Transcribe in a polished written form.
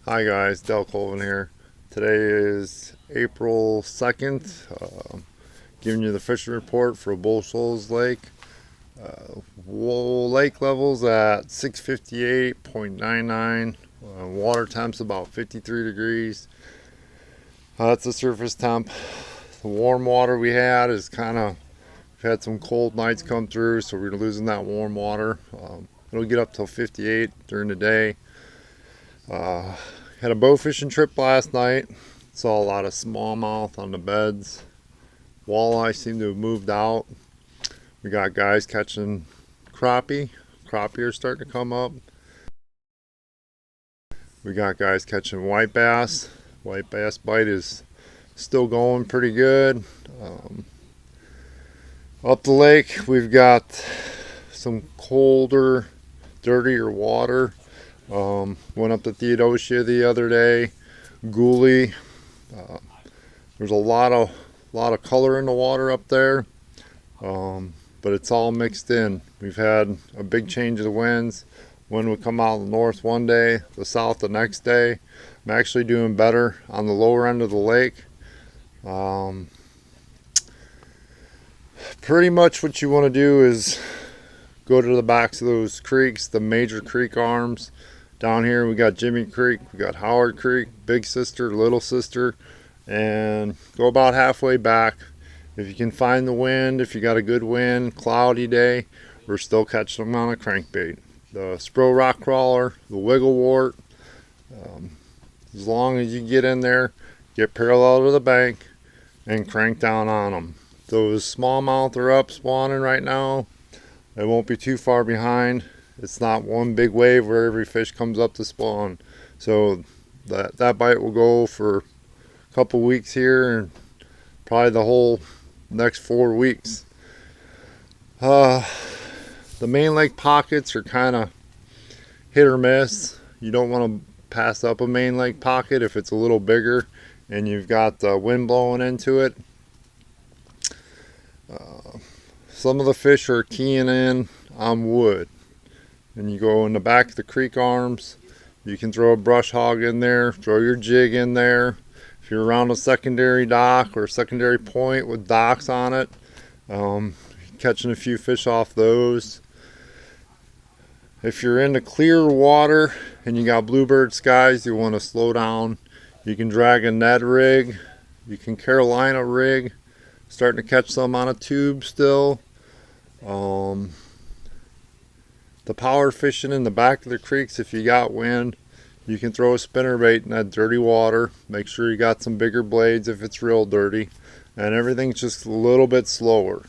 Hi guys, Del Colvin here. Today is April 2nd. Giving you the fishing report for Bull Shoals Lake. Lake levels at 658.99. Water temp's about 53 degrees. That's the surface temp. The warm water we had is we've had some cold nights come through, so we're losing that warm water. It'll get up till 58 during the day. Had a bow fishing trip last night. Saw a lot of smallmouth on the beds. Walleye seem to have moved out. We got guys catching crappie. Crappie are starting to come up. We got guys catching white bass. White bass bite is still going pretty good. Up the lake, we've got some colder, dirtier water. Went up to Theodosia the other day. Gooly. There's a lot of color in the water up there, but it's all mixed in. We've had a big change of the winds. Wind would come out of the north one day, the south the next day. I'm actually doing better on the lower end of the lake. Pretty much what you want to do is go to the backs of those creeks, the major creek arms. Down here we got Jimmy Creek, we got Howard Creek, Big Sister, Little Sister, and go about halfway back. If you can find the wind, if you got a good wind, cloudy day, we're still catching them on a crankbait. The Spro Rock Crawler, the Wiggle Wart, as long as you get in there, get parallel to the bank, and crank down on them. Those smallmouth are up spawning right now. They won't be too far behind. It's not one big wave where every fish comes up to spawn. So that bite will go for a couple weeks here and probably the whole next 4 weeks. The main lake pockets are kind of hit or miss. You don't want to pass up a main lake pocket if it's a little bigger and you've got the wind blowing into it. Some of the fish are keying in on wood. And you go in the back of the creek arms, you can throw a brush hog in there, throw your jig in there. If you're around a secondary dock or a secondary point with docks on it, catching a few fish off those. If you're in the clear water and you got bluebird skies, you want to slow down. You can drag a Ned rig, you can Carolina rig, starting to catch some on a tube still. The power fishing in the back of the creeks, if you got wind, you can throw a spinnerbait in that dirty water. Make sure you got some bigger blades if it's real dirty. And everything's just a little bit slower.